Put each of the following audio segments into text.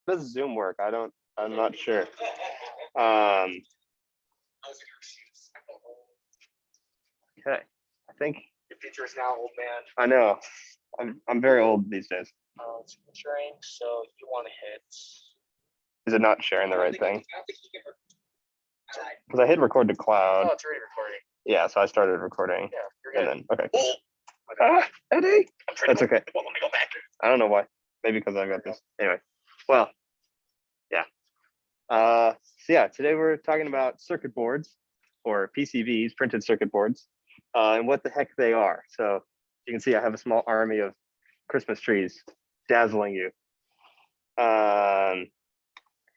does Zoom work? I'm not sure. Okay. I think Your picture is now old man. I know. I'm very old these days. It's sharing, so you want to hit. Is it not sharing the right thing? Because I hit record to cloud. Oh, it's already recording. Yeah, so I started recording. Yeah, you're good. And then okay. Eddie. That's okay. Well, let me go back. I don't know why. Maybe because I've got this. Anyway. Well, yeah. So yeah, today we're talking about circuit boards or PCBs, printed circuit boards, and what the heck they are. So you can see I have a small army of Christmas trees dazzling you.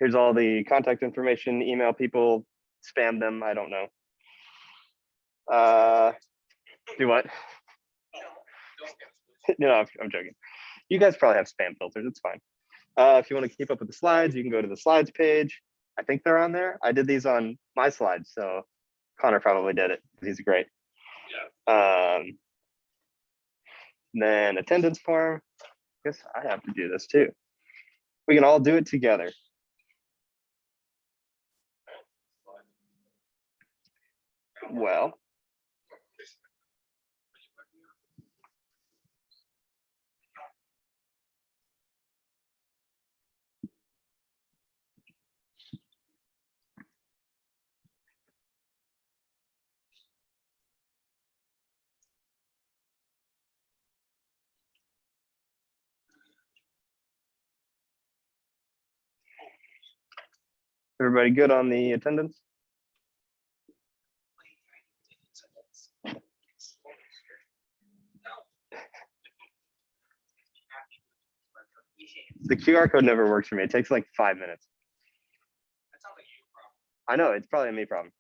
Here's all the contact information, email people, spam them, I don't know. Do what? No, I'm joking. You guys probably have spam filters, it's fine. If you want to keep up with the slides, you can go to the slides page. I think they're on there. I did these on my slides, so Connor probably did it. He's great. Yeah. Then attendance form. I guess I have to do this too. We can all do it together. Well, everybody good on the attendance? The QR code never works for me. It takes like 5 minutes. I know, it's probably a me problem.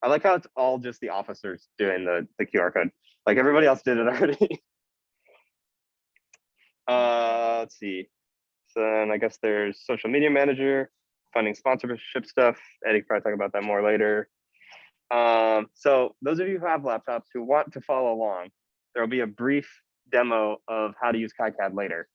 I like how it's all just the officers doing the QR code. Like everybody else did it already. Let's see. So then I guess there's social media manager, funding sponsorship stuff. Eddie can probably talk about that more later. So those of you who have laptops who want to follow along, there will be a brief demo of how to use KiCad later.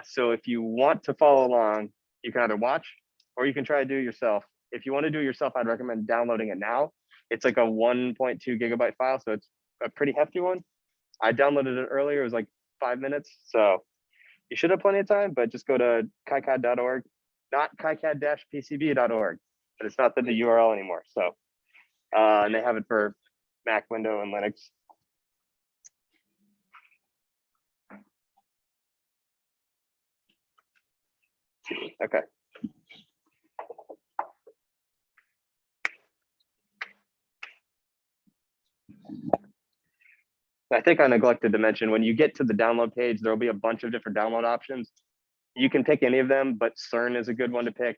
So if you want to follow along, you can either watch or you can try to do it yourself. If you want to do it yourself, I'd recommend downloading it now. It's like a 1.2 gigabyte file, so it's a pretty hefty one. I downloaded it earlier, it was like 5 minutes. So you should have plenty of time, but just go to kicad.org, not kicad-pcb.org, but it's not the URL anymore. So, and they have it for Mac, Windows, and Linux. Okay. I think I neglected to mention, when you get to the download page, there'll be a bunch of different download options. You can pick any of them, but CERN is a good one to pick.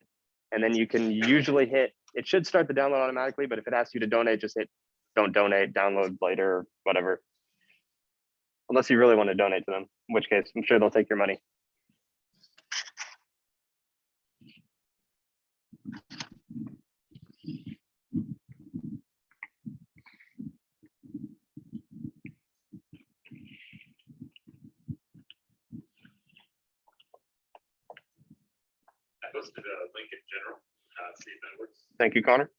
And then you can usually hit, it should start the download automatically, but if it asks you to donate, just hit don't donate, download later, whatever. Unless you really want to donate to them, in which case I'm sure they'll take your money. I posted a link in general, see if that works. Thank you, Connor.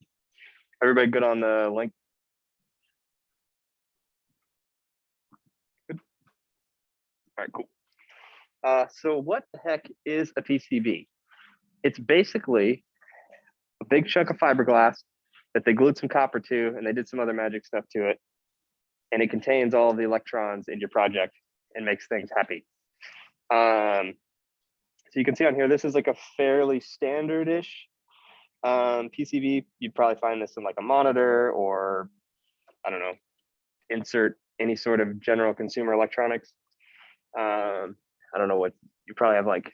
Everybody good on the link? Good. All right, cool. So what the heck is a PCB? It's basically a big chunk of fiberglass that they glued some copper to, and they did some other magic stuff to it. And it contains all of the electrons in your project and makes things happy. So you can see on here, this is like a fairly standard-ish PCB. You'd probably find this in like a monitor or, I don't know, insert any sort of general consumer electronics. I don't know what, you probably have like,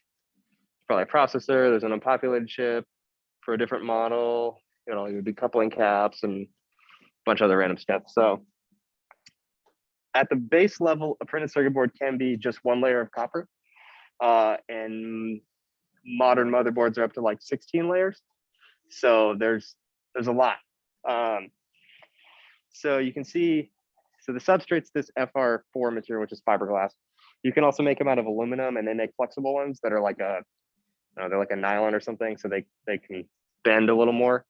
probably a processor, there's an unpopulated chip for a different model, you know, you'd be coupling caps and a bunch of other random stuff. So at the base level, a printed circuit board can be just one layer of copper. And modern motherboards are up to like 16 layers. So there's a lot. So you can see, so the substrate's this FR4 material, which is fiberglass. You can also make them out of aluminum, and they make flexible ones that are like a they're like a nylon or something, so they can bend a little more.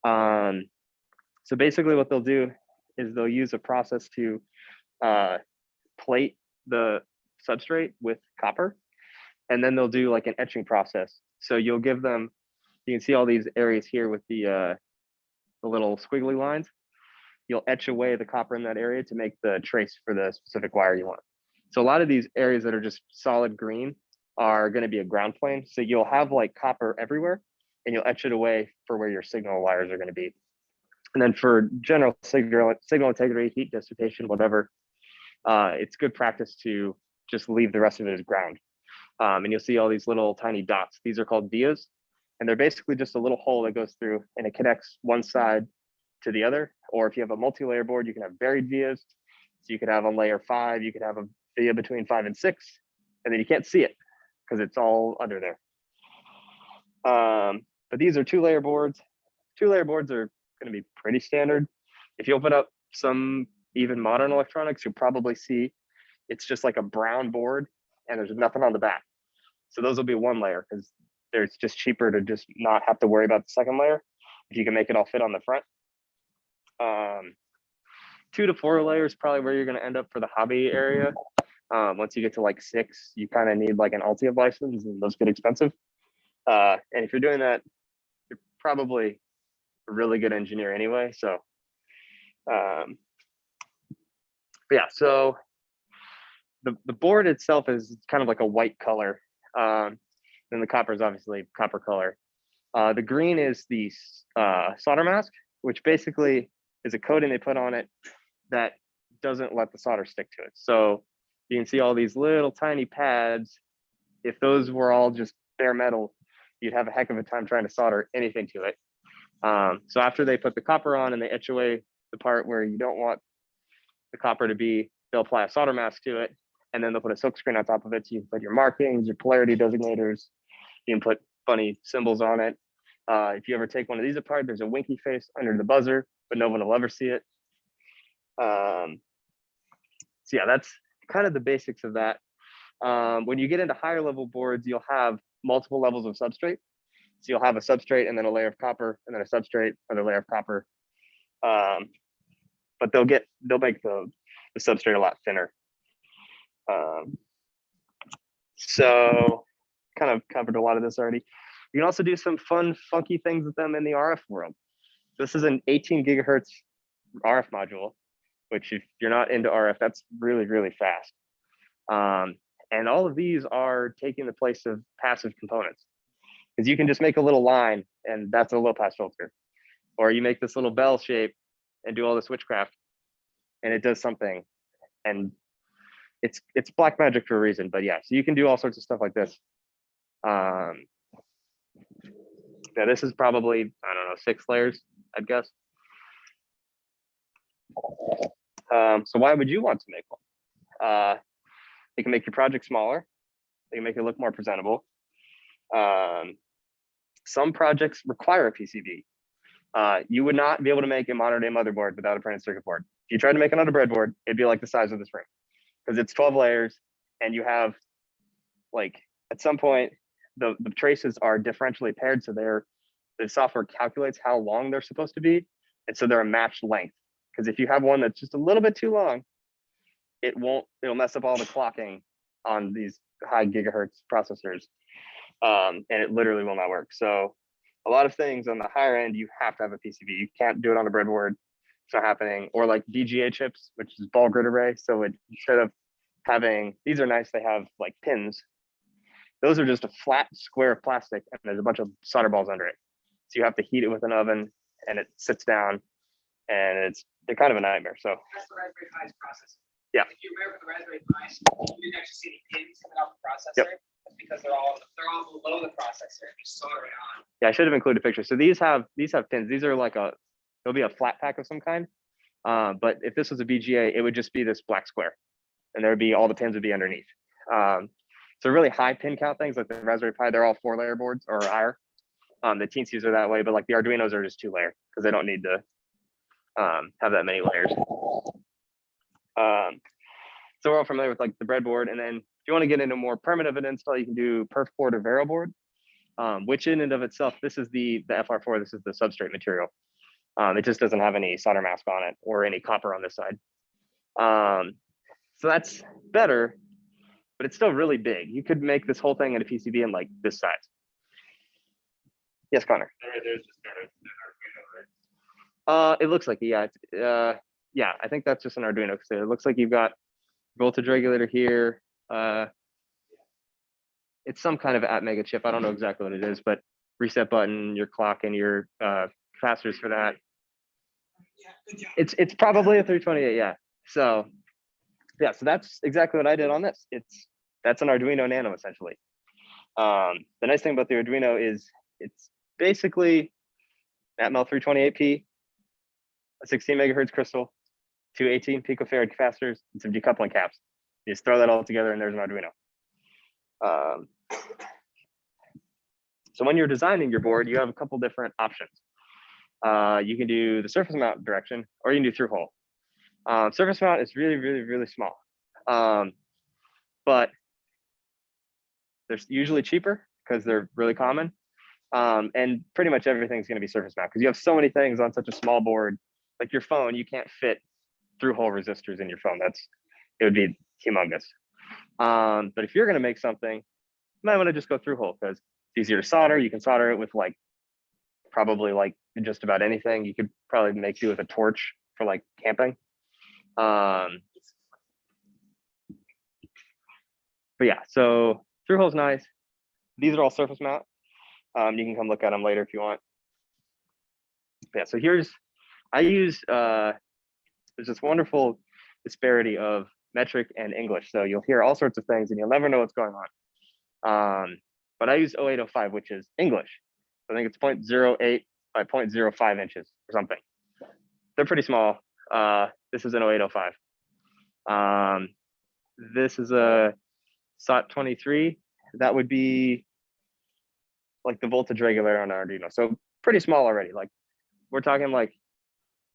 So basically what they'll do is they'll use a process to plate the substrate with copper, and then they'll do like an etching process. So you'll give them, you can see all these areas here with the little squiggly lines. You'll etch away the copper in that area to make the trace for the specific wire you want. So a lot of these areas that are just solid green are going to be a ground plane. So you'll have like copper everywhere, and you'll etch it away for where your signal wires are going to be. And then for general signal integrity, heat dissipation, whatever, it's good practice to just leave the rest of it as ground. And you'll see all these little tiny dots. These are called vias, and they're basically just a little hole that goes through and it connects one side to the other. Or if you have a multi-layer board, you can have buried vias. So you could have on layer 5, you could have a via between 5 and 6, and then you can't see it because it's all under there. But these are 2-layer boards. 2-layer boards are going to be pretty standard. If you open up some even modern electronics, you'll probably see it's just like a brown board and there's nothing on the back. So those will be 1 layer because it's just cheaper to just not have to worry about the second layer if you can make it all fit on the front. 2 to 4 layers probably where you're going to end up for the hobby area. Once you get to like 6, you kind of need like an Altia license, and those get expensive. And if you're doing that, you're probably a really good engineer anyway. So, but yeah, so the board itself is kind of like a white color. And the copper is obviously copper color. The green is the solder mask, which basically is a coating they put on it that doesn't let the solder stick to it. So you can see all these little tiny pads. If those were all just bare metal, you'd have a heck of a time trying to solder anything to it. So after they put the copper on and they etch away the part where you don't want the copper to be, they'll apply a solder mask to it, and then they'll put a silk screen on top of it. So you can put your markings, your polarity designators, you can put funny symbols on it. If you ever take one of these apart, there's a winky face under the buzzer, but no one will ever see it. So yeah, that's kind of the basics of that. When you get into higher level boards, you'll have multiple levels of substrate. So you'll have a substrate and then a layer of copper and then a substrate, another layer of copper. But they'll make the substrate a lot thinner. So kind of covered a lot of this already. You can also do some fun, funky things with them in the RF world. This is an 18 gigahertz RF module, which if you're not into RF, that's really, really fast. And all of these are taking the place of passive components, because you can just make a little line and that's a low pass filter. Or you make this little bell shape and do all this witchcraft and it does something. And it's black magic for a reason, but yeah, so you can do all sorts of stuff like this. Yeah, this is probably, I don't know, 6 layers, I'd guess. So why would you want to make one? It can make your project smaller. They can make it look more presentable. Some projects require a PCB. You would not be able to make a modern day motherboard without a printed circuit board. If you tried to make another breadboard, it'd be like the size of this room, because it's 12 layers and you have, like, at some point, the traces are differentially paired. So the software calculates how long they're supposed to be. And so they're a matched length. Because if you have one that's just a little bit too long, it'll mess up all the clocking on these high gigahertz processors. And it literally will not work. So a lot of things on the higher end, you have to have a PCB. You can't do it on a breadboard. It's not happening. Or like BGA chips, which is ball grid array. So instead of having, these are nice, they have like pins. Those are just a flat square of plastic and there's a bunch of solder balls under it. So you have to heat it with an oven and it sits down and they're kind of a nightmare. So That's the Raspberry Pi's processor. Yeah. If you remember the Raspberry Pi, you didn't actually see the pins coming off the processor. Yep. That's because they're all below the processor. You solder it on. Yeah, I should have included a picture. So these have pins. These are like there'll be a flat pack of some kind. But if this was a BGA, it would just be this black square, and there would be all the pins would be underneath. So really high pin count things like the Raspberry Pi, they're all 4-layer boards or higher. The Teensies are that way, but like the Arduinos are just 2-layer because they don't need to have that many layers. So we're all familiar with like the breadboard, and then if you want to get into more primitive install, you can do perf board or Vero board. which in and of itself, this is the FR4, this is the substrate material. It just doesn't have any solder mask on it or any copper on this side. So that's better, but it's still really big. You could make this whole thing in a PCB in like this size. Yes, Connor. Right there's just kind of an Arduino, right? It looks like, yeah, yeah, I think that's just an Arduino. So it looks like you've got voltage regulator here. It's some kind of Atmega chip. I don't know exactly what it is, but reset button, your clock, and your capacitors for that. Yeah, good job. It's probably a 328, yeah. So yeah, so that's exactly what I did on this. That's an Arduino Nano essentially. The nice thing about the Arduino is it's basically Atmel 328P, a 16 megahertz crystal, 2 18 picofarad capacitors, and some decoupling caps. You just throw that all together and there's an Arduino. So when you're designing your board, you have a couple different options. You can do the surface mount direction, or you can do through hole. Surface mount is really, really, really small, but they're usually cheaper because they're really common. And pretty much everything's going to be surface mount because you have so many things on such a small board. Like your phone, you can't fit through hole resistors in your phone. It would be humongous. But if you're going to make something, you might want to just go through hole because it's easier to solder. You can solder it with probably just about anything. You could probably make do with a torch for like camping. But yeah, so through hole's nice. These are all surface mount. You can come look at them later if you want. Yeah, so I use there's this wonderful disparity of metric and English. So you'll hear all sorts of things and you'll never know what's going on. But I use 0805, which is English. I think it's 0.08 by 0.05 inches or something. They're pretty small. This is an 0805. This is a SOT 23. That would be like the voltage regulator on Arduino. So pretty small already. Like we're talking like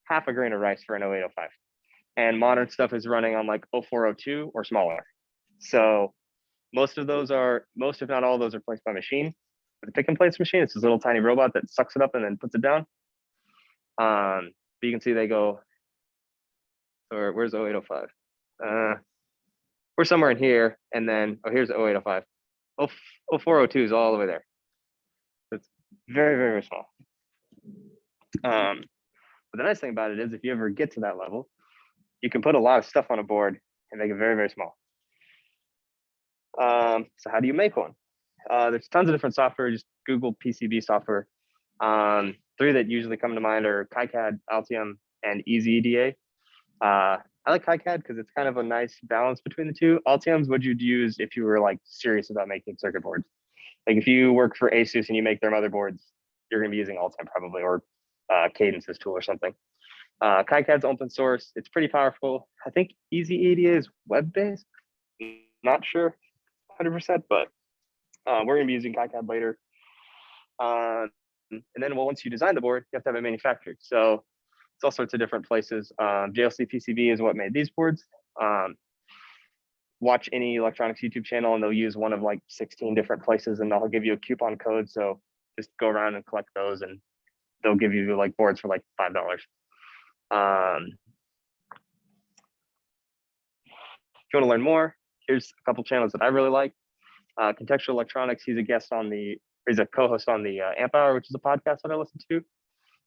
half a grain of rice for an 0805. And modern stuff is running on like 0402 or smaller. So most if not all of those are placed by machine. With a pick and place machine, it's this little tiny robot that sucks it up and then puts it down. But you can see they go, or where's 0805? We're somewhere in here, and then here's 0805. 0402 is all the way there. It's very, very, very small. But the nice thing about it is if you ever get to that level, you can put a lot of stuff on a board and make it very, very small. So how do you make one? There's tons of different software. Just Google PCB software. Three that usually come to mind are KiCad, Altium, and EasyEDA. I like KiCad because it's kind of a nice balance between the two. Altium's what you'd use if you were like serious about making circuit boards. Like if you work for Asus and you make their motherboards, you're going to be using Altium probably, or Cadence's tool or something. KiCad's open source. It's pretty powerful. I think EasyEDA is web-based. Not sure 100%, but we're going to be using KiCad later. And then once you design the board, you have to have it manufactured. So it's all sorts of different places. JLC PCB is what made these boards. Watch any electronics YouTube channel and they'll use one of like 16 different places and they'll give you a coupon code. So just go around and collect those and they'll give you like boards for like $5. If you want to learn more, here's a couple channels that I really like. Contextual Electronics, he's a co-host on the Amp Hour, which is a podcast that I listen to.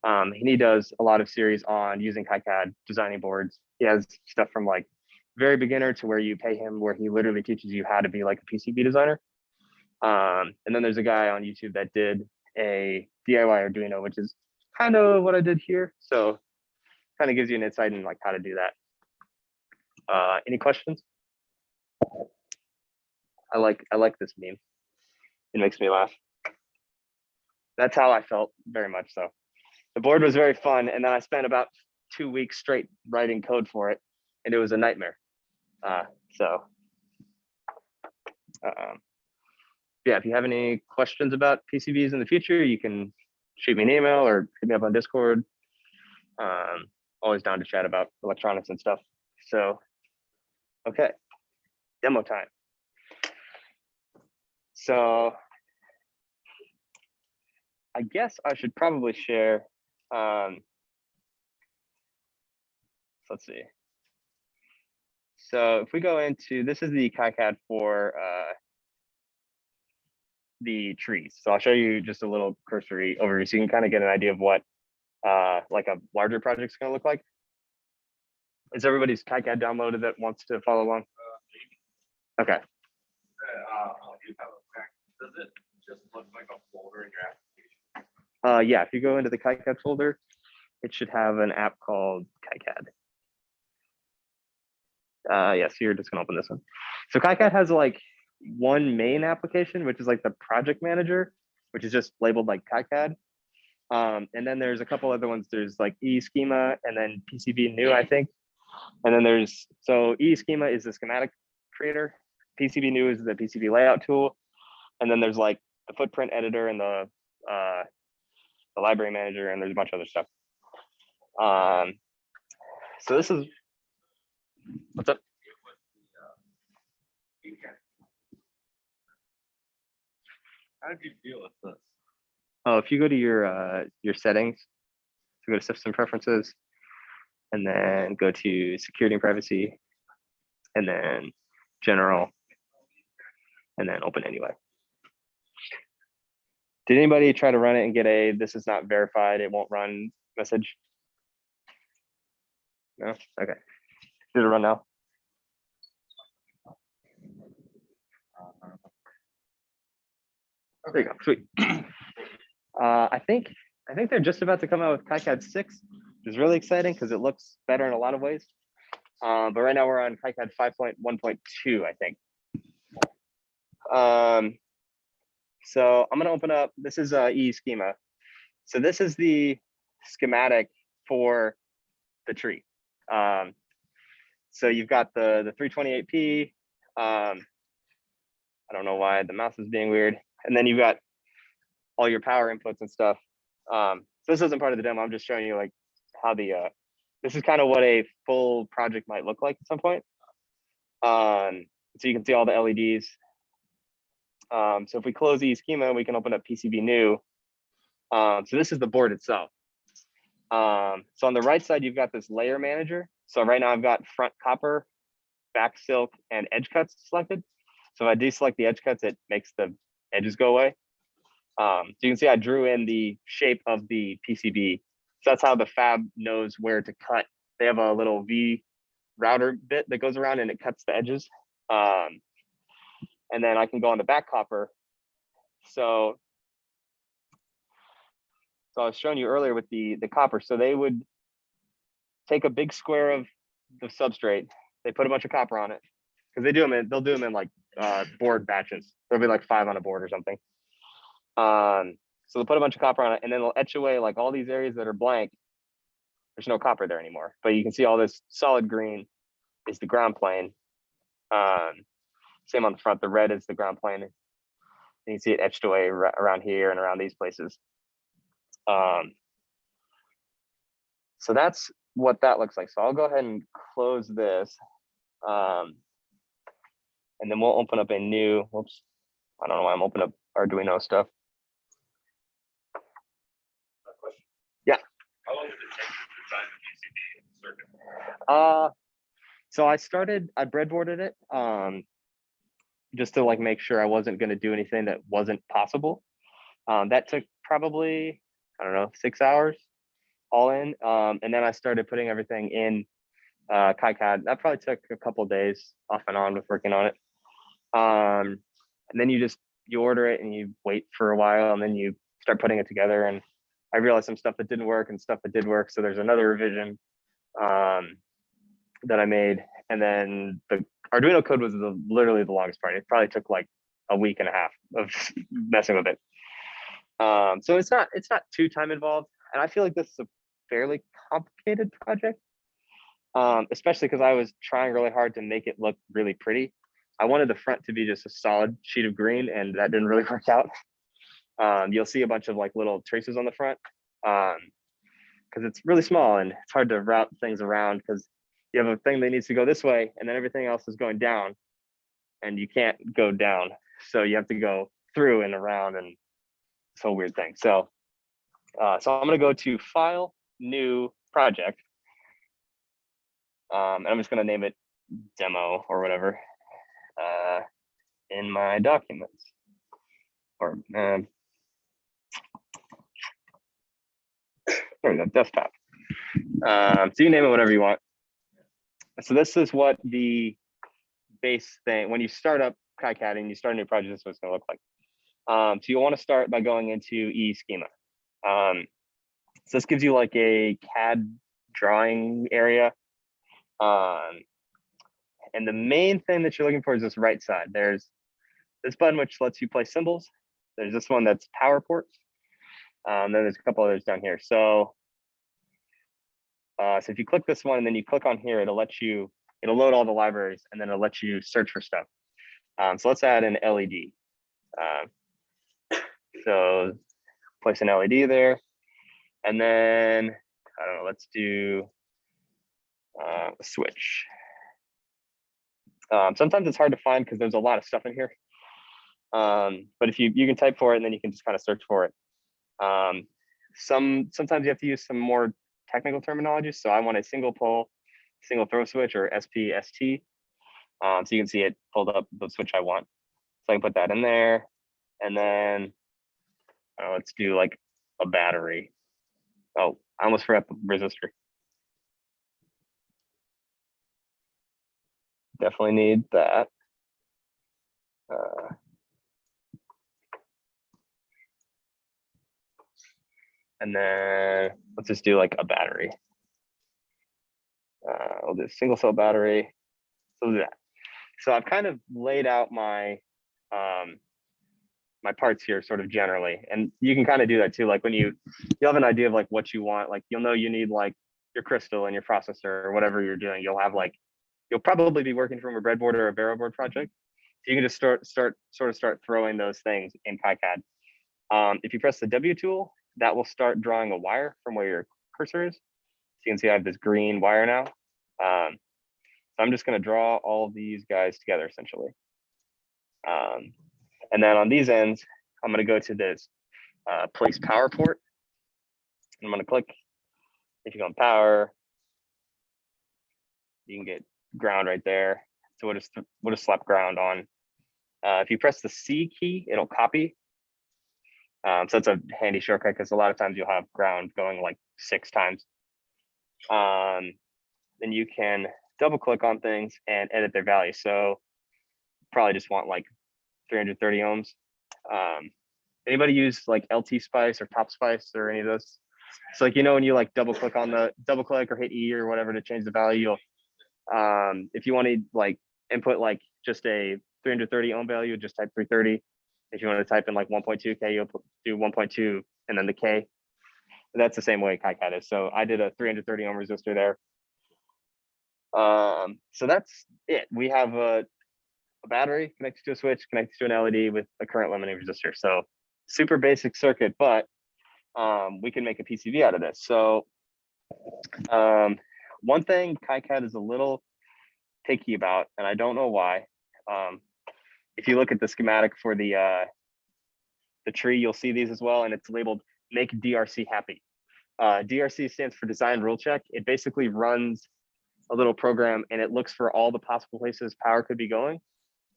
And he does a lot of series on using KiCad, designing boards. He has stuff from like very beginner to where you pay him, where he literally teaches you how to be like a PCB designer. And then there's a guy on YouTube that did a DIY Arduino, which is kind of what I did here. So kind of gives you an insight in like how to do that. Any questions? I like this meme. It makes me laugh. That's how I felt very much so. The board was very fun, and then I spent about 2 weeks straight writing code for it, and it was a nightmare. Yeah, if you have any questions about PCBs in the future, you can shoot me an email or hit me up on Discord. Always down to chat about electronics and stuff. So, okay, demo time. So I guess I should probably share. Let's see. So if we go into, this is the KiCad for the trees. So I'll show you just a little cursory overview so you can kind of get an idea of what like a larger project is going to look like. Is everybody's KiCad downloaded that wants to follow along? Okay. Does it just look like a folder in your application? Yeah, if you go into the KiCad folder, it should have an app called KiCad. Yes, you're just gonna open this one. So KiCad has like one main application, which is like the project manager, which is just labeled like KiCad. And then there's a couple other ones. There's like eSchema and then PCB new, I think. And then there's, so eSchema is the schematic creator. PCB new is the PCB layout tool. And then there's like the footprint editor and the library manager, and there's a bunch of other stuff. So this is, what's up? How did you feel with this? Oh, if you go to your settings, so go to system preferences, and then go to security and privacy, and then general, and then open anyway. Did anybody try to run it and get a "this is not verified, it won't run" message? No? Okay. Did it run now? There you go. Sweet. I think they're just about to come out with KiCad 6, which is really exciting because it looks better in a lot of ways. But right now we're on KiCad 5.1.2, I think. So I'm gonna open up, this is eSchema. So this is the schematic for the tree. So you've got the 328p. I don't know why the mouse is being weird. And then you've got all your power inputs and stuff. So this isn't part of the demo. I'm just showing you like how the, this is kind of what a full project might look like at some point. So you can see all the LEDs. So if we close eSchema, we can open up PCB new. So this is the board itself. So on the right side, you've got this layer manager. So right now I've got front copper, back silk, and edge cuts selected. So if I deselect the edge cuts, it makes the edges go away. So you can see I drew in the shape of the PCB. So that's how the fab knows where to cut. They have a little V router bit that goes around and it cuts the edges. And then I can go on the back copper. So I was showing you earlier with the copper. So they would take a big square of the substrate. They put a bunch of copper on it because they'll do them in like board batches. There'll be like 5 on a board or something. So they'll put a bunch of copper on it and then they'll etch away like all these areas that are blank. There's no copper there anymore, but you can see all this solid green is the ground plane. Same on the front, the red is the ground plane. And you can see it etched away around here and around these places. So that's what that looks like. So I'll go ahead and close this. And then we'll open up a new, whoops, I don't know why I'm opening up Arduino stuff. Question. Yeah. How long did it take to design the PCB circuit? So I breadboarded it just to like make sure I wasn't going to do anything that wasn't possible. That took probably, I don't know, 6 hours all in. And then I started putting everything in KiCad. That probably took a couple of days off and on with working on it. And then you order it and you wait for a while and then you start putting it together. And I realized some stuff that didn't work and stuff that did work. So there's another revision that I made. And then the Arduino code was literally the longest part. It probably took like a week and a half of messing with it. So it's not too time involved. And I feel like this is a fairly complicated project, especially because I was trying really hard to make it look really pretty. I wanted the front to be just a solid sheet of green, and that didn't really work out. You'll see a bunch of like little traces on the front because it's really small and it's hard to route things around because you have a thing that needs to go this way and then everything else is going down and you can't go down. So you have to go through and around and it's a whole weird thing. So So I'm gonna go to File, New Project. And I'm just gonna name it Demo or whatever in my documents. Or there we go, desktop. So you can name it whatever you want. So this is what the base thing, when you start up KiCad and you start a new project, this is what it's gonna look like. So you'll wanna start by going into eSchema. So this gives you like a CAD drawing area. And the main thing that you're looking for is this right side. There's this button which lets you place symbols. There's this one that's power ports. Then there's a couple others down here. So if you click this one and then you click on here, it'll load all the libraries and then it'll let you search for stuff. So let's add an LED. So place an LED there. And then, I don't know, let's do a switch. Sometimes it's hard to find because there's a lot of stuff in here. But if you can type for it and then you can just kind of search for it. Sometimes you have to use some more technical terminology. So I want a single pole, single throw switch, or SPST. So you can see it pulled up the switch I want. So I can put that in there. And then let's do like a battery. Oh, I almost forgot the resistor. Definitely need that. And then let's just do like a battery. We'll do a single cell battery. So we'll do that. So I've kind of laid out my my parts here sort of generally, and you can kind of do that too. Like when you have an idea of like what you want, like you'll know you need like your crystal and your processor or whatever you're doing. You'll probably be working from a breadboard or a VeraBoard project. So you can just start throwing those things in KiCad. If you press the W tool, that will start drawing a wire from where your cursor is. So you can see I have this green wire now. So I'm just going to draw all of these guys together essentially. And then on these ends, I'm going to go to this place power port. I'm going to click. If you go on power, you can get ground right there. So we'll just slap ground on. If you press the C key, it'll copy. So it's a handy shortcut because a lot of times you'll have ground going like 6 times. Then you can double click on things and edit their value. So probably just want like 330 ohms. Anybody use like LT Spice or Top Spice or any of those? So like, when you like double click or hit E or whatever to change the value, if you want to like input like just a 330 ohm value, just type 330. If you want to type in like 1.2K, you'll do 1.2 and then the K. And that's the same way KiCad is. So I did a 330 ohm resistor there. So that's it. We have a battery connected to a switch, connected to an LED with a current limiting resistor. So super basic circuit, but we can make a PCB out of this. So one thing KiCad is a little picky about, and I don't know why. If you look at the schematic for the tree, you'll see these as well, and it's labeled "Make DRC Happy." DRC stands for Design Rule Check. It basically runs a little program, and it looks for all the possible places power could be going.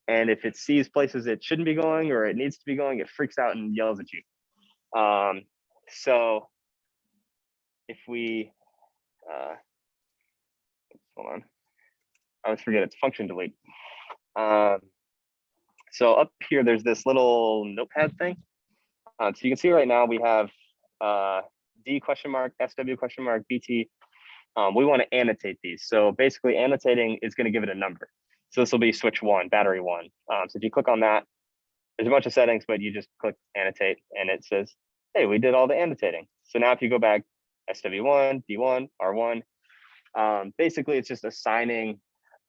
And if it sees places it shouldn't be going or it needs to be going, it freaks out and yells at you. So if we, hold on, I always forget it's function delete. So up here, there's this little notepad thing. So you can see right now we have D question mark, SW question mark, BT. We want to annotate these. So basically annotating is going to give it a number. So this will be switch 1, battery 1. So if you click on that, there's a bunch of settings, but you just click annotate and it says, hey, we did all the annotating. So now if you go back, SW1, D1, R1, basically it's just assigning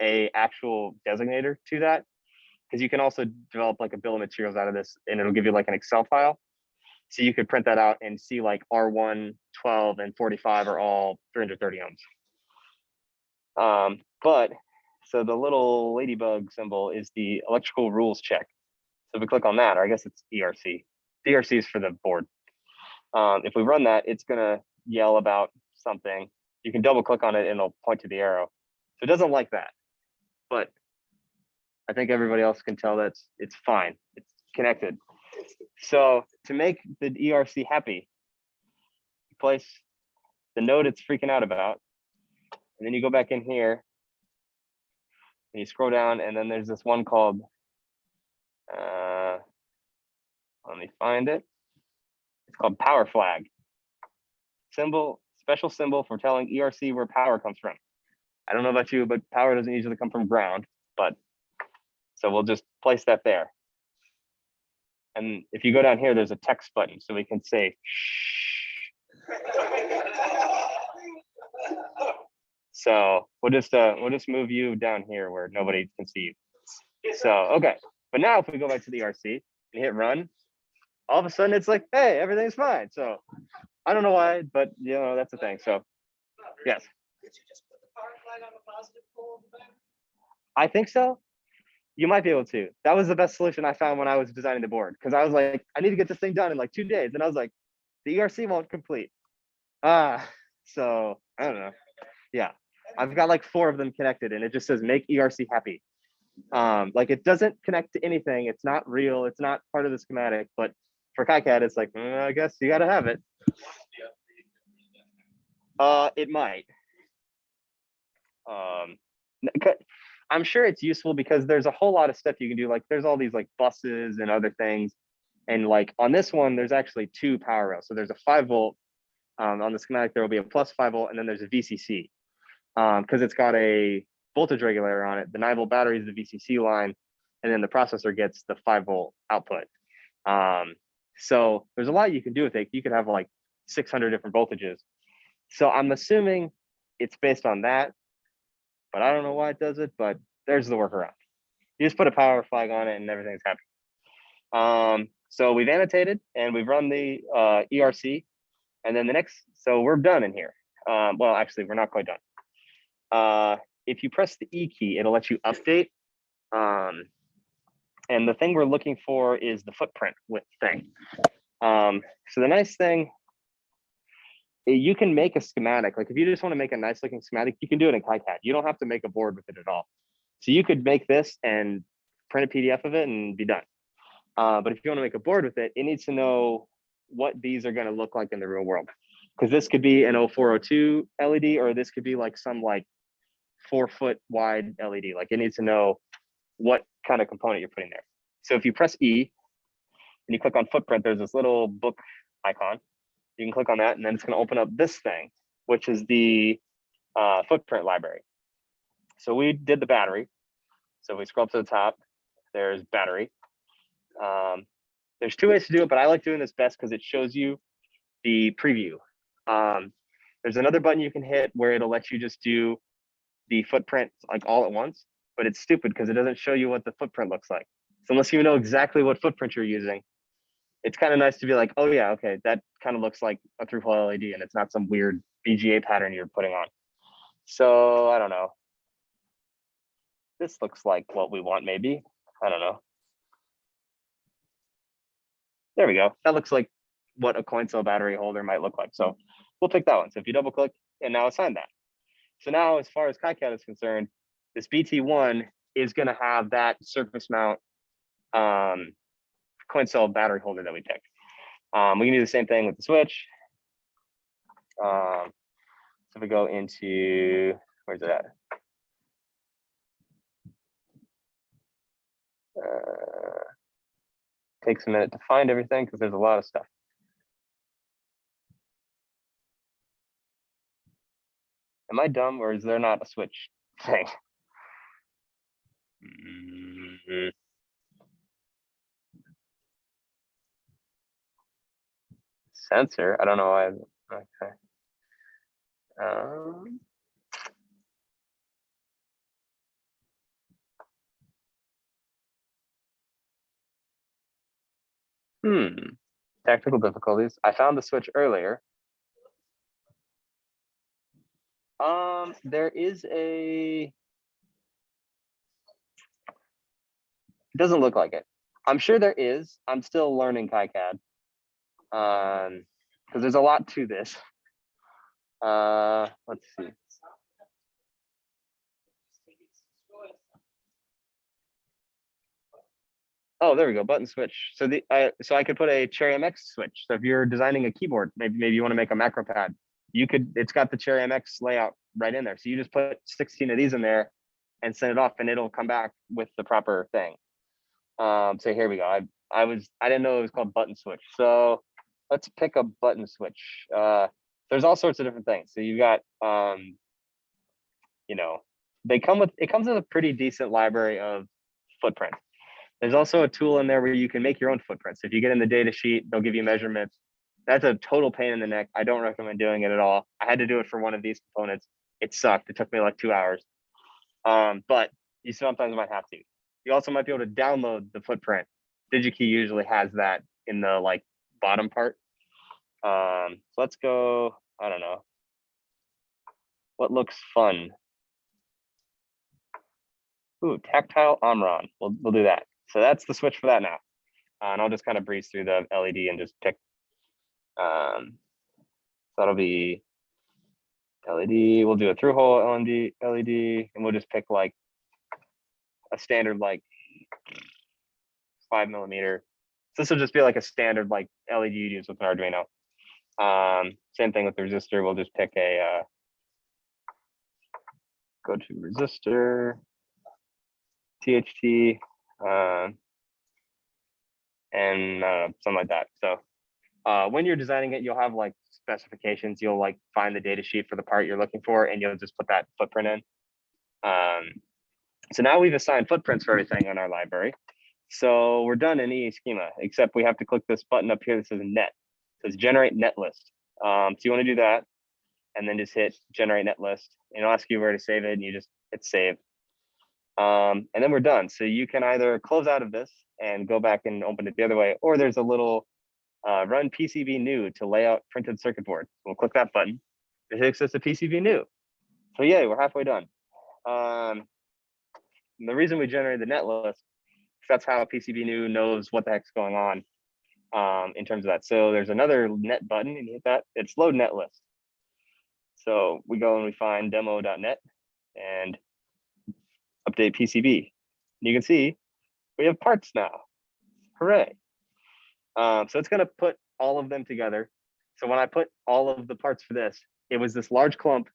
a actual designator to that, because you can also develop like a bill of materials out of this and it'll give you like an Excel file. So you could print that out and see like R1, 12, and 45 are all 330 ohms. So the little ladybug symbol is the electrical rules check. So if we click on that, or I guess it's ERC. DRC is for the board. If we run that, it's gonna yell about something. You can double click on it and it'll point to the arrow. So it doesn't like that, but I think everybody else can tell that it's fine. It's connected. So to make the ERC happy, you place the node it's freaking out about, and then you go back in here and you scroll down, and then there's this one called, let me find it. It's called power flag. Special symbol for telling ERC where power comes from. I don't know about you, but power doesn't usually come from ground, but so we'll just place that there. And if you go down here, there's a text button, so we can say, shh. So we'll just move you down here where nobody can see you. So, okay. But now if we go back to the ERC and hit run, all of a sudden it's like, hey, everything's fine. So I don't know why, but you know, that's the thing. So yes. Could you just put the power flag on the positive pole of the battery? I think so. You might be able to. That was the best solution I found when I was designing the board, because I was like, I need to get this thing done in like 2 days. And I was like, the ERC won't complete. So I don't know. Yeah. I've got like 4 of them connected and it just says make ERC happy. Like it doesn't connect to anything. It's not real. It's not part of the schematic, but for KiCad, it's like, I guess you got to have it. It might. I'm sure it's useful because there's a whole lot of stuff you can do. Like there's all these like buses and other things. And like on this one, there's actually 2 power rails. So there's a 5 volt. On the schematic, there will be a plus 5 volt, and then there's a VCC. Because it's got a voltage regulator on it. The 9 volt battery is the VCC line, and then the processor gets the 5 volt output. So there's a lot you can do with it. You could have like 600 different voltages. So I'm assuming it's based on that, but I don't know why it does it, but there's the workaround. You just put a power flag on it and everything's happy. So we've annotated and we've run the ERC, and then the next, so we're done in here. Well, actually, we're not quite done. If you press the E key, it'll let you update. And the thing we're looking for is the footprint width thing. So the nice thing, you can make a schematic. Like if you just want to make a nice looking schematic, you can do it in KiCad. You don't have to make a board with it at all. So you could make this and print a PDF of it and be done. But if you want to make a board with it, it needs to know what these are going to look like in the real world. Because this could be an 0402 LED, or this could be like some like 4 foot wide LED. Like it needs to know what kind of component you're putting there. So if you press E and you click on footprint, there's this little book icon. You can click on that and then it's going to open up this thing, which is the footprint library. So we did the battery. So we scroll up to the top, there's battery. There's 2 ways to do it, but I like doing this best because it shows you the preview. There's another button you can hit where it'll let you just do the footprint like all at once, but it's stupid because it doesn't show you what the footprint looks like. So unless you know exactly what footprint you're using, it's kind of nice to be like, oh yeah, okay, that kind of looks like a 3-pole LED and it's not some weird VGA pattern you're putting on. So I don't know. This looks like what we want, maybe. I don't know. There we go. That looks like what a coin cell battery holder might look like. So we'll pick that one. So if you double click and now assign that. So now as far as KiCad is concerned, this BT1 is going to have that surface mount coin cell battery holder that we picked. We can do the same thing with the switch. So we go into, where's it at? Takes a minute to find everything because there's a lot of stuff. Am I dumb or is there not a switch thing? Sensor, I don't know why. Okay. Technical difficulties. I found the switch earlier. There is a, it doesn't look like it. I'm sure there is. I'm still learning KiCad. because there's a lot to this. Let's see. Oh, there we go, button switch. So so I could put a Cherry MX switch. So if you're designing a keyboard, maybe you want to make a macro pad, it's got the Cherry MX layout right in there. So you just put 16 of these in there and send it off, and it'll come back with the proper thing. So here we go. I didn't know it was called button switch. So let's pick a button switch. There's all sorts of different things. So you've got, you know, it comes with a pretty decent library of footprints. There's also a tool in there where you can make your own footprints. If you get in the data sheet, they'll give you measurements. That's a total pain in the neck. I don't recommend doing it at all. I had to do it for one of these components. It sucked. It took me like 2 hours. But you sometimes might have to. You also might be able to download the footprint. DigiKey usually has that in the like bottom part. So let's go, I don't know. What looks fun? Ooh, tactile Omron. We'll do that. So that's the switch for that now. And I'll just kind of breeze through the LED and just pick. So that'll be LED. We'll do a through hole LED, and we'll just pick like a standard like 5 millimeter. So this will just be like a standard like LED you use with an Arduino. Same thing with the resistor. We'll just pick a go to resistor, THT, and something like that. So when you're designing it, you'll have like specifications. You'll like find the data sheet for the part you're looking for, and you'll just put that footprint in. So now we've assigned footprints for everything in our library. So we're done in EE schema, except we have to click this button up here that says net. It says generate net list. So you want to do that, and then just hit generate net list. And it'll ask you where to save it, and you just hit save. And then we're done. So you can either close out of this and go back and open it the other way, or there's a little run PCB new to lay out printed circuit board. We'll click that button. It takes us to PCB new. So yeah, we're halfway done. The reason we generated the net list, that's how PCB new knows what the heck's going on in terms of that. So there's another net button, and you hit that. It's load net list. So we go and we find demo.net and update PCB. You can see we have parts now. Hooray. So it's going to put all of them together. So when I put all of the parts for this, it was this large clump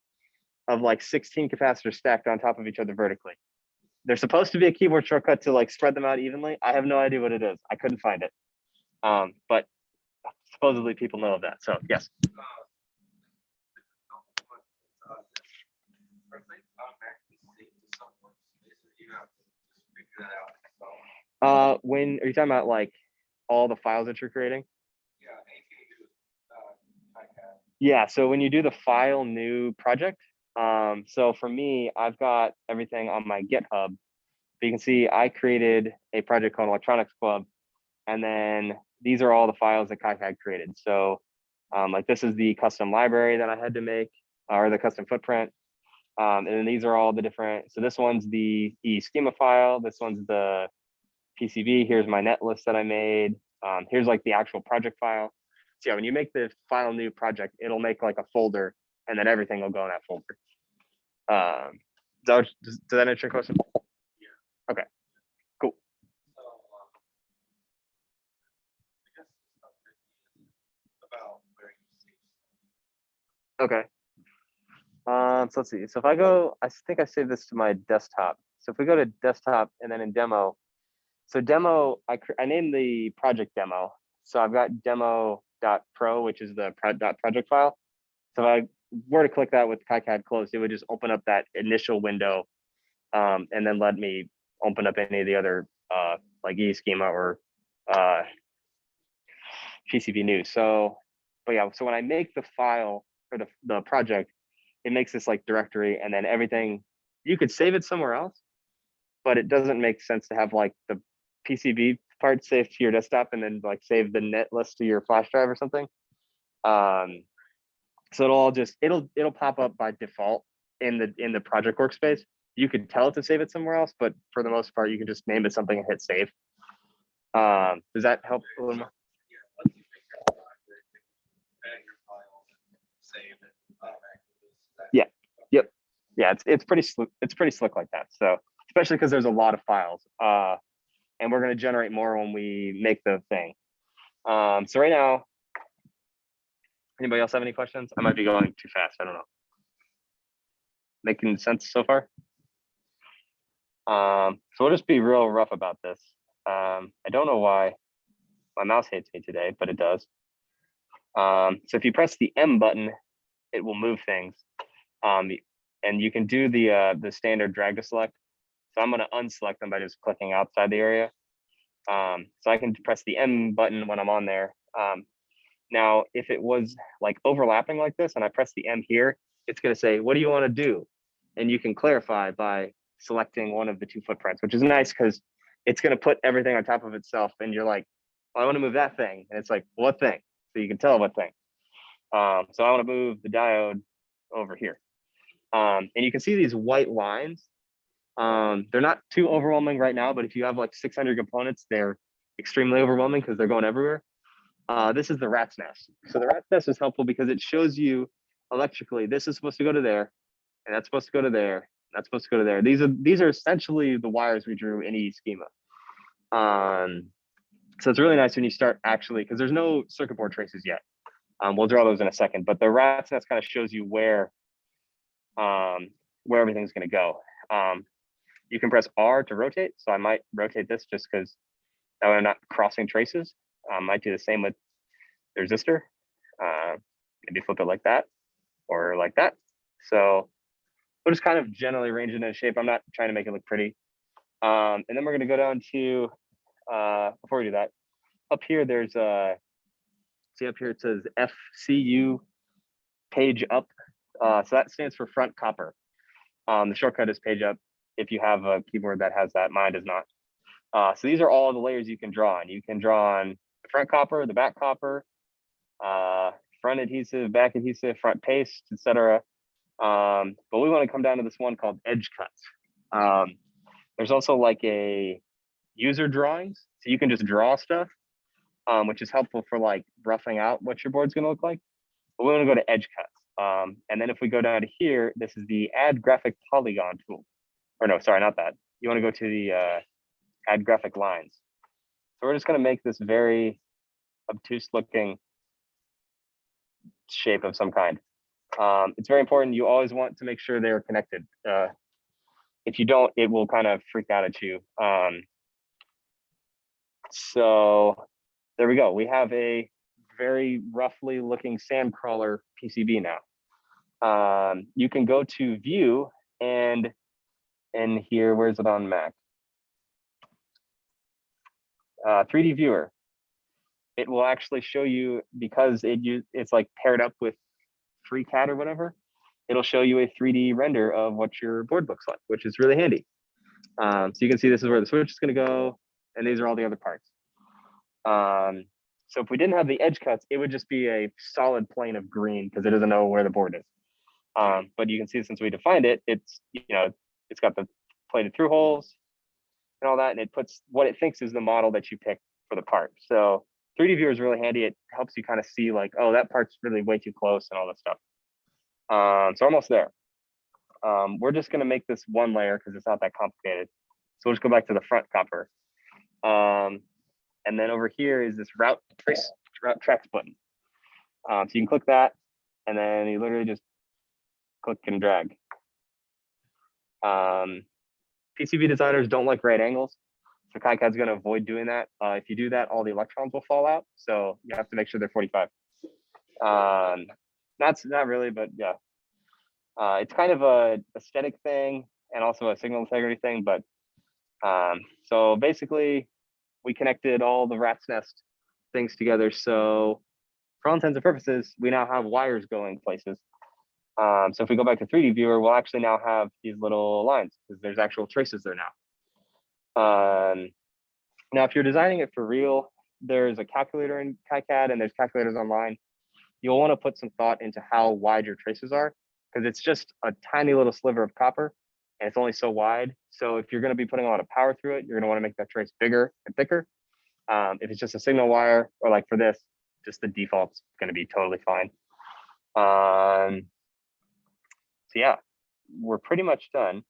of like 16 capacitors stacked on top of each other vertically. There's supposed to be a keyboard shortcut to like spread them out evenly. I have no idea what it is. I couldn't find it. But supposedly people know of that. So yes. When are you talking about like all the files that you're creating? Yeah, so when you do the file new project, so for me, I've got everything on my GitHub. You can see I created a project called Electronics Club, and then these are all the files that Kai had created. So like this is the custom library that I had to make, or the custom footprint. And then these are all the different, so this one's the schema file, this one's the PCB, here's my net list that I made. Here's like the actual project file. So yeah, when you make the file new project, it'll make like a folder, and then everything will go in that folder. Does that answer your question? Yeah. Okay, cool. Okay. So let's see. So if I go, I think I saved this to my desktop. So if we go to desktop and then in demo, so demo, I named the project demo. So I've got demo.pro, which is the project file. So if I were to click that with KiCad closed, it would just open up that initial window, and then let me open up any of the other like eSchema or PCB new. So, but yeah, so when I make the file for the project, it makes this like directory, and then everything, you could save it somewhere else, but it doesn't make sense to have like the PCB part saved to your desktop and then like save the net list to your flash drive or something. So it'll all just, it'll pop up by default in the project workspace. You could tell it to save it somewhere else, but for the most part, you can just name it something and hit save. Does that help a little more? save it automatically. Yeah. Yep. Yeah, it's pretty slick. It's pretty slick like that. So especially because there's a lot of files, and we're going to generate more when we make the thing. So right now, anybody else have any questions? I might be going too fast. I don't know. Making sense so far? So we'll just be real rough about this. I don't know why my mouse hates me today, but it does. So if you press the M button, it will move things. And you can do the standard drag to select. So I'm going to unselect them by just clicking outside the area. So I can press the M button when I'm on there. Now, if it was like overlapping like this and I press the M here, it's going to say, what do you want to do? And you can clarify by selecting one of the two footprints, which is nice because it's going to put everything on top of itself. And you're like, well, I want to move that thing. And it's like, what thing? So you can tell what thing. So I want to move the diode over here. And you can see these white lines. They're not too overwhelming right now, but if you have like 600 components, they're extremely overwhelming because they're going everywhere. This is the rat's nest. So the rat's nest is helpful because it shows you electrically, this is supposed to go to there, and that's supposed to go to there, that's supposed to go to there. These are essentially the wires we drew in eSchema. So it's really nice when you start actually, because there's no circuit board traces yet. We'll draw those in a second, but the rat's nest kind of shows you where everything's going to go. You can press R to rotate. So I might rotate this just because now I'm not crossing traces. Might do the same with the resistor. Maybe flip it like that or like that. So we'll just kind of generally arrange it in a shape. I'm not trying to make it look pretty. And then we're going to go down to, before we do that, up here, there's see up here, it says FCU page up. So that stands for front copper. The shortcut is page up if you have a keyboard that has that. Mine does not. So these are all the layers you can draw on. You can draw on the front copper, the back copper, front adhesive, back adhesive, front paste, etc. But we want to come down to this one called edge cuts. There's also like a user drawings. So you can just draw stuff, which is helpful for like roughing out what your board's going to look like. But we want to go to edge cuts. And then if we go down to here, this is the add graphic polygon tool. Or no, sorry, not that. You want to go to the add graphic lines. So we're just going to make this very obtuse looking shape of some kind. It's very important. You always want to make sure they're connected. If you don't, it will kind of freak out at you. So there we go. We have a very roughly looking sand crawler PCB now. You can go to view and here, where's it on Mac? 3D viewer. It will actually show you, because it's like paired up with FreeCAD or whatever, it'll show you a 3D render of what your board looks like, which is really handy. So you can see this is where the switch is going to go, and these are all the other parts. So if we didn't have the edge cuts, it would just be a solid plane of green because it doesn't know where the board is. But you can see since we defined it, it's it's got the plated through holes and all that, and it puts what it thinks is the model that you picked for the part. So 3D viewer is really handy. It helps you kind of see like, oh, that part's really way too close and all that stuff. So almost there. We're just going to make this one layer because it's not that complicated. So we'll just go back to the front copper. And then over here is this route tracks button. So you can click that, and then you literally just click and drag. PCB designers don't like right angles, so KiCad's going to avoid doing that. If you do that, all the electrons will fall out, so you have to make sure they're 45. Not really, but yeah. It's kind of a aesthetic thing and also a signal integrity thing, but so basically we connected all the rat's nest things together. So for all intents and purposes, we now have wires going places. So if we go back to 3D viewer, we'll actually now have these little lines because there's actual traces there now. Now, if you're designing it for real, there's a calculator in KiCad and there's calculators online. You'll want to put some thought into how wide your traces are because it's just a tiny little sliver of copper and it's only so wide. So if you're going to be putting a lot of power through it, you're going to want to make that trace bigger and thicker. If it's just a signal wire or like for this, just the default's going to be totally fine. So yeah, we're pretty much done.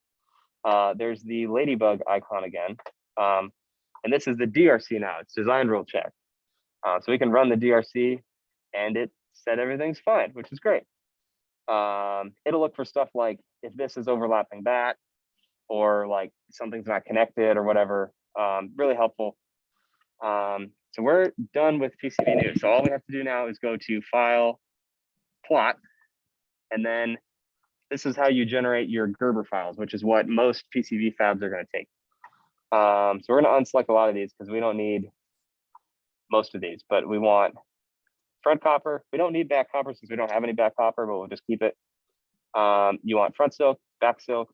There's the ladybug icon again. And this is the DRC now. It's design rule check. So we can run the DRC and it said everything's fine, which is great. It'll look for stuff like if this is overlapping that, or like something's not connected or whatever. Really helpful. So we're done with PCB news. So all we have to do now is go to File, Plot, and then this is how you generate your Gerber files, which is what most PCB fabs are going to take. So we're going to unselect a lot of these because we don't need most of these, but we want front copper. We don't need back copper since we don't have any back copper, but we'll just keep it. You want front silk, back silk,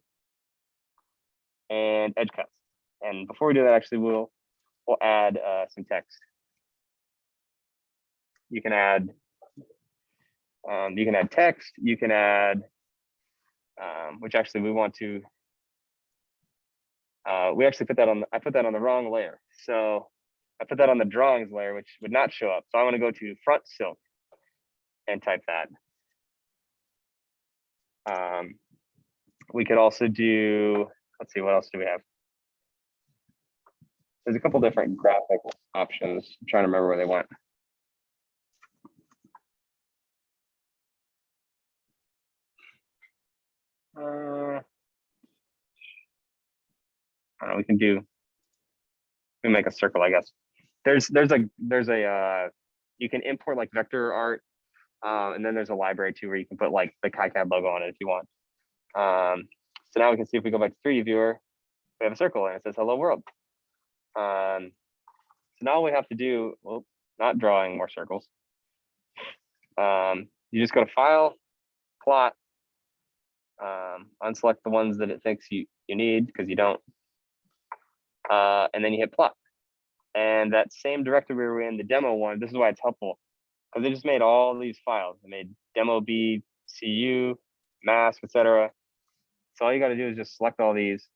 and edge cuts. And before we do that, actually, we'll add some text. You can add text. You can add, which actually we want to. We actually put that on. I put that on the wrong layer, so I put that on the drawings layer, which would not show up. So I want to go to front silk and type that. We could also do. Let's see, what else do we have? There's a couple different graphic options. I'm trying to remember where they went. We can make a circle, I guess. There's a you can import like vector art, and then there's a library too where you can put like the KiCad logo on it if you want. So now we can see if we go back to 3D viewer, we have a circle and it says hello world. So now all we have to do, well, not drawing more circles. You just go to File, Plot, unselect the ones that it thinks you need because you don't. And then you hit plot. And that same directory we were in, the demo one, this is why it's helpful, because they just made all these files. They made demo B, CU, mask, etc. So all you got to do is just select all these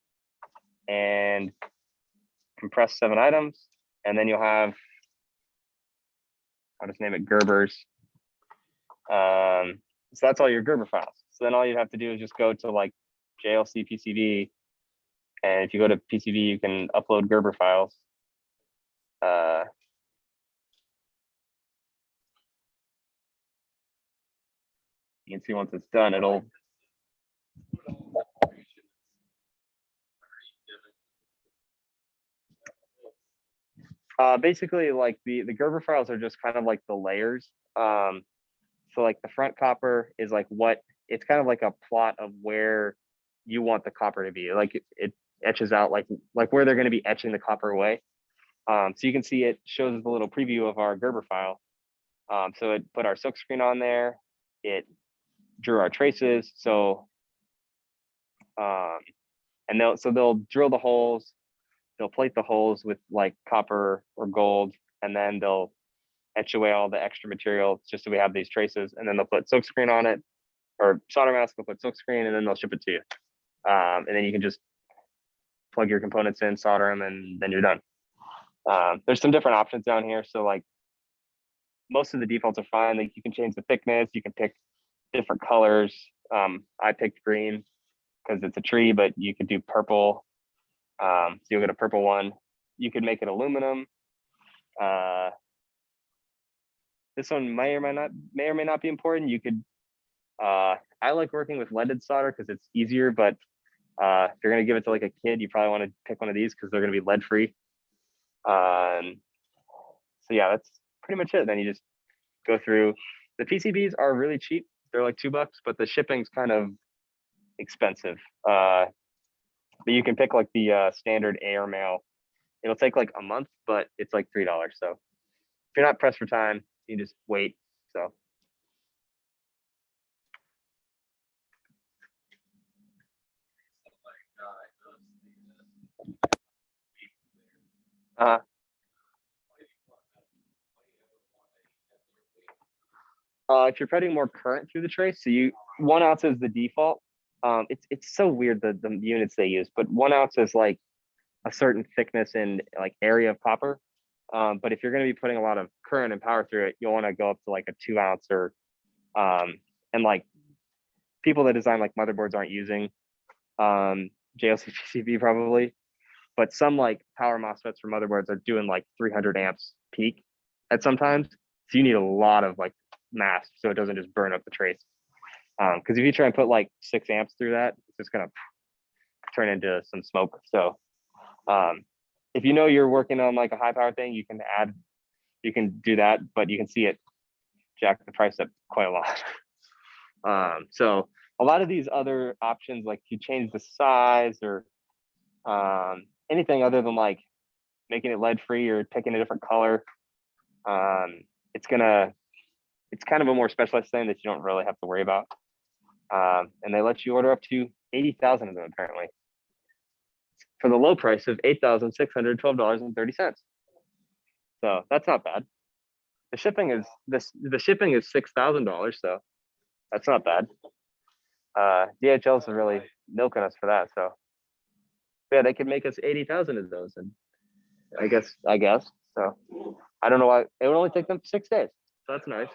and compress 7 items, and then you'll have, I'll just name it Gerbers. So that's all your Gerber files. So then all you have to do is just go to like JLC PCB, and if you go to PCB, you can upload Gerber files. You can see once it's done, it'll. Basically, like the Gerber files are just kind of like the layers. So like the front copper is like what, it's kind of like a plot of where you want the copper to be. Like it etches out like where they're going to be etching the copper away. So you can see it shows the little preview of our Gerber file. So it put our silk screen on there. It drew our traces. So and they'll drill the holes. They'll plate the holes with like copper or gold, and then they'll etch away all the extra material just so we have these traces. And then they'll put silk screen on it, or solder mask. They'll put silk screen, and then they'll ship it to you. And then you can just plug your components in, solder them, and then you're done. There's some different options down here. So like most of the defaults are fine. Like you can change the thickness. You can pick different colors. I picked green because it's a tree, but you could do purple. So you'll get a purple one. You could make it aluminum. This one may or may not be important. You could. I like working with leaded solder because it's easier, but if you're gonna give it to like a kid, you probably want to pick one of these because they're gonna be lead free. So yeah, that's pretty much it. Then you just go through. The PCBs are really cheap. They're like $2, but the shipping's kind of expensive. But you can pick like the standard air mail. It'll take like a month, but it's like $3. So if you're not pressed for time, you just wait. So. If you're putting more current through the trace, so 1 ounce is the default. It's so weird the units they use, but 1 ounce is like a certain thickness and like area of copper. But if you're going to be putting a lot of current and power through it, you'll want to go up to like a 2 ounce or and and like people that design like motherboards aren't using JLC PCB probably, but some like power MOSFETs for motherboards are doing like 300 amps peak at sometimes. So you need a lot of like mass so it doesn't just burn up the trace. Because if you try and put like 6 amps through that, it's just gonna turn into some smoke. So if you know you're working on like a high power thing, you can do that, but you can see it jack the price up quite a lot. So a lot of these other options, like if you change the size or anything other than like making it lead free or picking a different color, it's kind of a more specialized thing that you don't really have to worry about. And they let you order up to 80,000 of them apparently for the low price of $8,612.30. So that's not bad. The shipping is $6,000, so that's not bad. DHL's really milking us for that. So yeah, they could make us 80,000 of those, and I guess. So I don't know why it would only take them 6 days. So that's nice.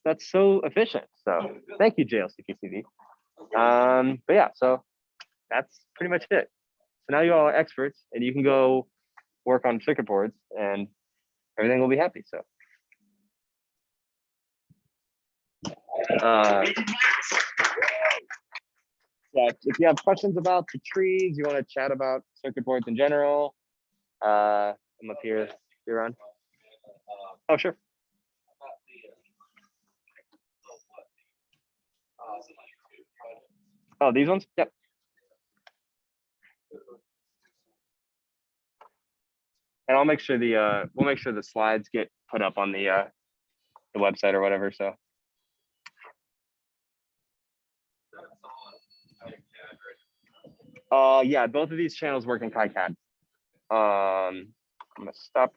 That's so efficient. So thank you, JLCPCV. But yeah, so that's pretty much it. So now you all are experts, and you can go work on circuit boards, and everything will be happy. So. Yeah, if you have questions about the trees, you want to chat about circuit boards in general, I'm up here if you're on. Oh, sure. Oh, these ones? Yep. And I'll make sure we'll make sure the slides get put up on the website or whatever. So. Yeah, both of these channels work in KiCad. I'm gonna stop